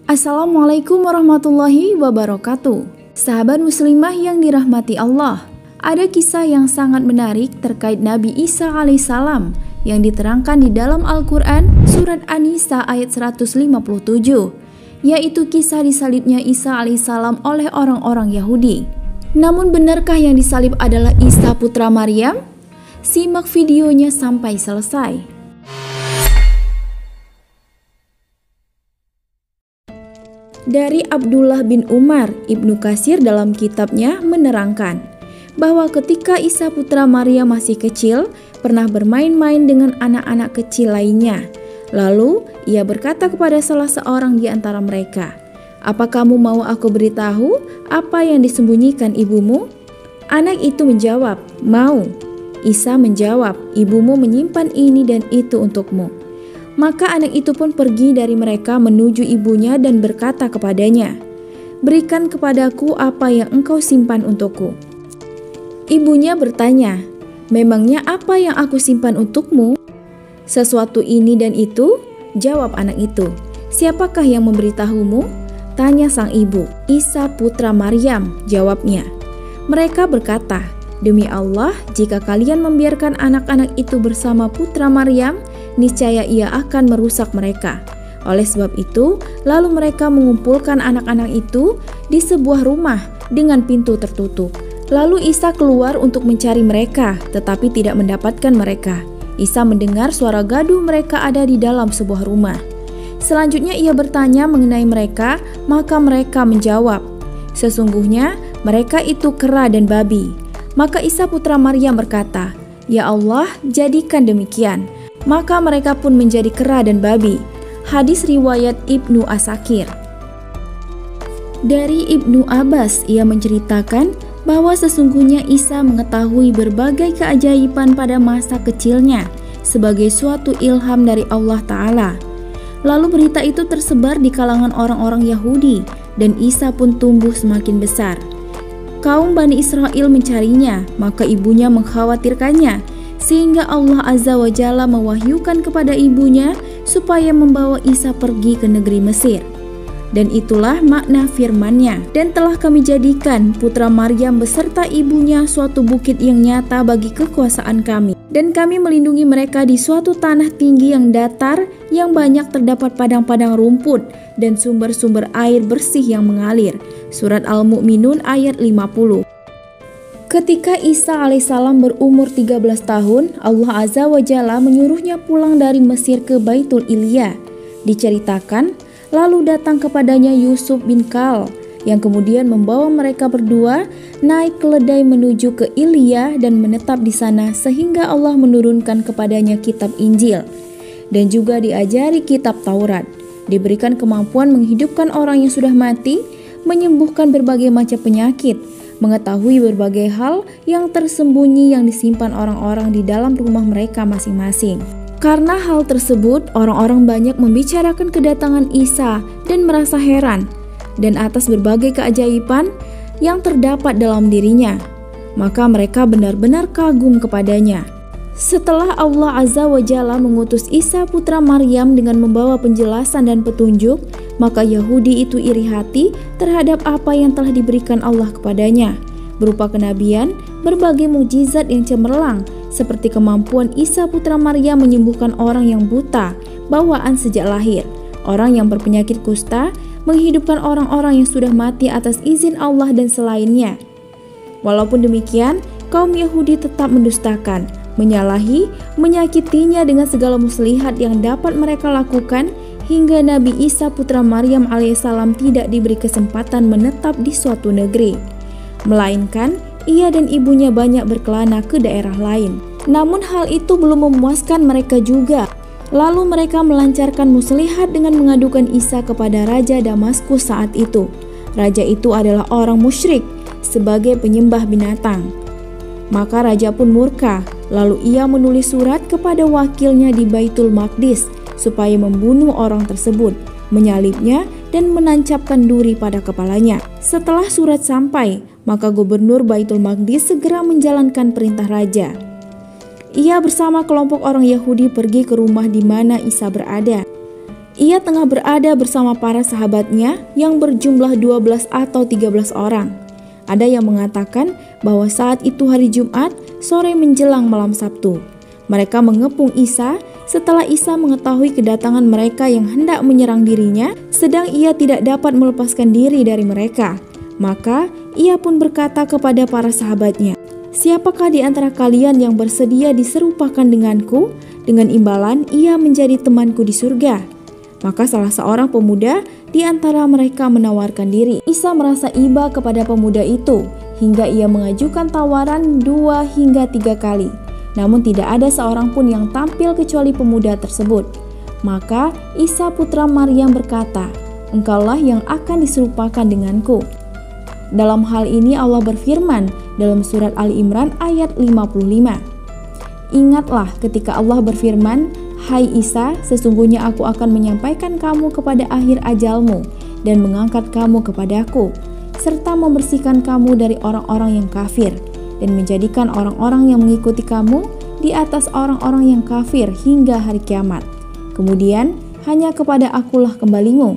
Assalamualaikum warahmatullahi wabarakatuh. Sahabat muslimah yang dirahmati Allah, ada kisah yang sangat menarik terkait Nabi Isa alaihissalam yang diterangkan di dalam Al-Quran surat An-Nisa ayat 157, yaitu kisah disalibnya Isa alaihissalam oleh orang-orang Yahudi. Namun benarkah yang disalib adalah Isa putra Maryam? Simak videonya sampai selesai. Dari Abdullah bin Umar, Ibnu Katsir dalam kitabnya menerangkan bahwa ketika Isa putra Maria masih kecil, pernah bermain-main dengan anak-anak kecil lainnya. Lalu ia berkata kepada salah seorang di antara mereka, "Apa kamu mau aku beritahu apa yang disembunyikan ibumu?" Anak itu menjawab, "Mau." Isa menjawab, "Ibumu menyimpan ini dan itu untukmu." Maka anak itu pun pergi dari mereka menuju ibunya dan berkata kepadanya, "Berikan kepadaku apa yang engkau simpan untukku." Ibunya bertanya, "Memangnya apa yang aku simpan untukmu?" "Sesuatu ini dan itu," jawab anak itu. "Siapakah yang memberitahumu?" tanya sang ibu. "Isa putra Maryam," jawabnya. Mereka berkata, "Demi Allah, jika kalian membiarkan anak-anak itu bersama putra Maryam, niscaya ia akan merusak mereka." Oleh sebab itu, lalu mereka mengumpulkan anak-anak itu di sebuah rumah dengan pintu tertutup. Lalu Isa keluar untuk mencari mereka, tetapi tidak mendapatkan mereka. Isa mendengar suara gaduh mereka ada di dalam sebuah rumah. Selanjutnya ia bertanya mengenai mereka, maka mereka menjawab, "Sesungguhnya mereka itu kera dan babi." Maka Isa putra Maryam berkata, "Ya Allah, jadikan demikian." Maka mereka pun menjadi kera dan babi. Hadis riwayat Ibnu Asakir. Dari Ibnu Abbas, ia menceritakan bahwa sesungguhnya Isa mengetahui berbagai keajaiban pada masa kecilnya sebagai suatu ilham dari Allah Ta'ala. Lalu berita itu tersebar di kalangan orang-orang Yahudi dan Isa pun tumbuh semakin besar. Kaum Bani Israel mencarinya, maka ibunya mengkhawatirkannya, sehingga Allah Azza wa Jalla mewahyukan kepada ibunya supaya membawa Isa pergi ke negeri Mesir. Dan itulah makna firman-Nya, "Dan telah kami jadikan putra Maryam beserta ibunya suatu bukit yang nyata bagi kekuasaan kami. Dan kami melindungi mereka di suatu tanah tinggi yang datar, yang banyak terdapat padang-padang rumput dan sumber-sumber air bersih yang mengalir." Surat Al-Mu'minun ayat 50. Ketika Isa alaihissalam berumur 13 tahun, Allah Azza wa Jalla menyuruhnya pulang dari Mesir ke Baitul Ilya. Diceritakan, lalu datang kepadanya Yusuf bin Kal, yang kemudian membawa mereka berdua naik keledai menuju ke Ilya dan menetap di sana sehingga Allah menurunkan kepadanya kitab Injil. Dan juga diajari kitab Taurat. Diberikan kemampuan menghidupkan orang yang sudah mati, menyembuhkan berbagai macam penyakit, mengetahui berbagai hal yang tersembunyi yang disimpan orang-orang di dalam rumah mereka masing-masing. Karena hal tersebut, orang-orang banyak membicarakan kedatangan Isa dan merasa heran dan atas berbagai keajaiban yang terdapat dalam dirinya. Maka mereka benar-benar kagum kepadanya. Setelah Allah Azza wa Jalla mengutus Isa putra Maryam dengan membawa penjelasan dan petunjuk, maka Yahudi itu iri hati terhadap apa yang telah diberikan Allah kepadanya, berupa kenabian, berbagai mukjizat yang cemerlang, seperti kemampuan Isa putra Maryam menyembuhkan orang yang buta, bawaan sejak lahir, orang yang berpenyakit kusta, menghidupkan orang-orang yang sudah mati atas izin Allah dan selainnya. Walaupun demikian, kaum Yahudi tetap mendustakan, menyalahi, menyakitinya dengan segala muslihat yang dapat mereka lakukan, hingga Nabi Isa putra Maryam alaihissalam tidak diberi kesempatan menetap di suatu negeri, melainkan ia dan ibunya banyak berkelana ke daerah lain. Namun hal itu belum memuaskan mereka juga. Lalu mereka melancarkan muslihat dengan mengadukan Isa kepada Raja Damaskus saat itu. Raja itu adalah orang musyrik sebagai penyembah binatang. Maka raja pun murka, lalu ia menulis surat kepada wakilnya di Baitul Maqdis supaya membunuh orang tersebut, menyalibnya dan menancapkan duri pada kepalanya. Setelah surat sampai, maka gubernur Baitul Maqdis segera menjalankan perintah raja. Ia bersama kelompok orang Yahudi pergi ke rumah di mana Isa berada. Ia tengah berada bersama para sahabatnya yang berjumlah 12 atau 13 orang. Ada yang mengatakan bahwa saat itu hari Jumat, sore menjelang malam Sabtu. Mereka mengepung Isa setelah Isa mengetahui kedatangan mereka yang hendak menyerang dirinya, sedang ia tidak dapat melepaskan diri dari mereka. Maka ia pun berkata kepada para sahabatnya, "Siapakah di antara kalian yang bersedia diserupakan denganku? Dengan imbalan ia menjadi temanku di surga." Maka salah seorang pemuda di antara mereka menawarkan diri. Isa merasa iba kepada pemuda itu hingga ia mengajukan tawaran 2 hingga 3 kali. Namun tidak ada seorang pun yang tampil kecuali pemuda tersebut. Maka Isa putra Maryam berkata, "Engkaulah yang akan diserupakan denganku." Dalam hal ini Allah berfirman dalam surat Ali Imran ayat 55. Ingatlah ketika Allah berfirman, "Hai Isa, sesungguhnya aku akan menyampaikan kamu kepada akhir ajalmu dan mengangkat kamu kepadaku, serta membersihkan kamu dari orang-orang yang kafir dan menjadikan orang-orang yang mengikuti kamu di atas orang-orang yang kafir hingga hari kiamat. Kemudian hanya kepada akulah kembalimu,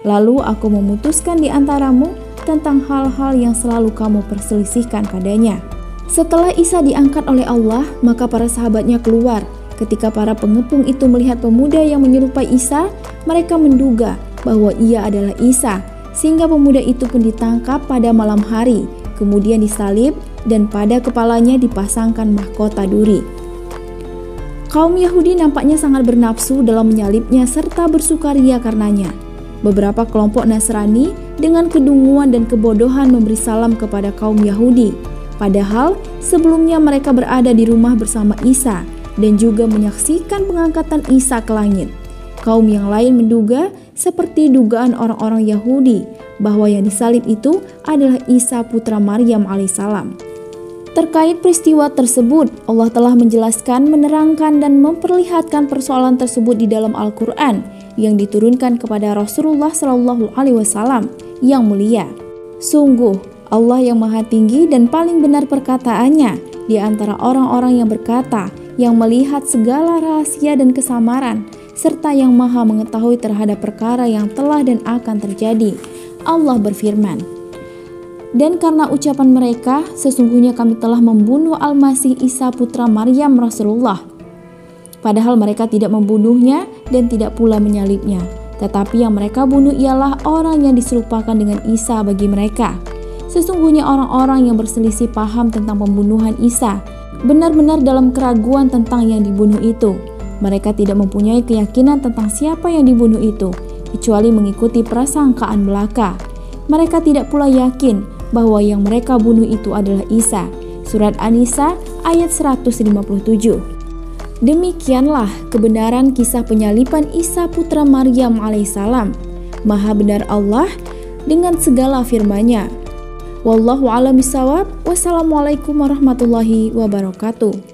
lalu aku memutuskan di antaramu tentang hal-hal yang selalu kamu perselisihkan padanya." Setelah Isa diangkat oleh Allah, maka para sahabatnya keluar. Ketika para pengepung itu melihat pemuda yang menyerupai Isa, mereka menduga bahwa ia adalah Isa, sehingga pemuda itu pun ditangkap pada malam hari, kemudian disalib dan pada kepalanya dipasangkan mahkota duri. Kaum Yahudi nampaknya sangat bernafsu dalam menyalibnya serta bersukaria karenanya. Beberapa kelompok Nasrani dengan kedunguan dan kebodohan memberi salam kepada kaum Yahudi, padahal sebelumnya mereka berada di rumah bersama Isa dan juga menyaksikan pengangkatan Isa ke langit. Kaum yang lain menduga seperti dugaan orang-orang Yahudi bahwa yang disalib itu adalah Isa putra Maryam alaihissalam. Terkait peristiwa tersebut, Allah telah menjelaskan, menerangkan dan memperlihatkan persoalan tersebut di dalam Al-Quran yang diturunkan kepada Rasulullah Shallallahu Alaihi Wasallam yang mulia. Sungguh Allah yang maha tinggi dan paling benar perkataannya di antara orang-orang yang berkata, yang melihat segala rahasia dan kesamaran, serta yang maha mengetahui terhadap perkara yang telah dan akan terjadi. Allah berfirman, "Dan karena ucapan mereka, sesungguhnya kami telah membunuh Al-Masih Isa putra Maryam Rasulullah. Padahal mereka tidak membunuhnya dan tidak pula menyalibnya. Tetapi yang mereka bunuh ialah orang yang diserupakan dengan Isa bagi mereka. Sesungguhnya orang-orang yang berselisih paham tentang pembunuhan Isa benar-benar dalam keraguan tentang yang dibunuh itu. Mereka tidak mempunyai keyakinan tentang siapa yang dibunuh itu, kecuali mengikuti prasangkaan belaka. Mereka tidak pula yakin bahwa yang mereka bunuh itu adalah Isa." Surat An-Nisa ayat 157. Demikianlah kebenaran kisah penyaliban Isa putra Maryam alaihissalam. Maha benar Allah dengan segala firman-Nya. Wallahu a'lam bishawab. Wassalamualaikum warahmatullahi wabarakatuh.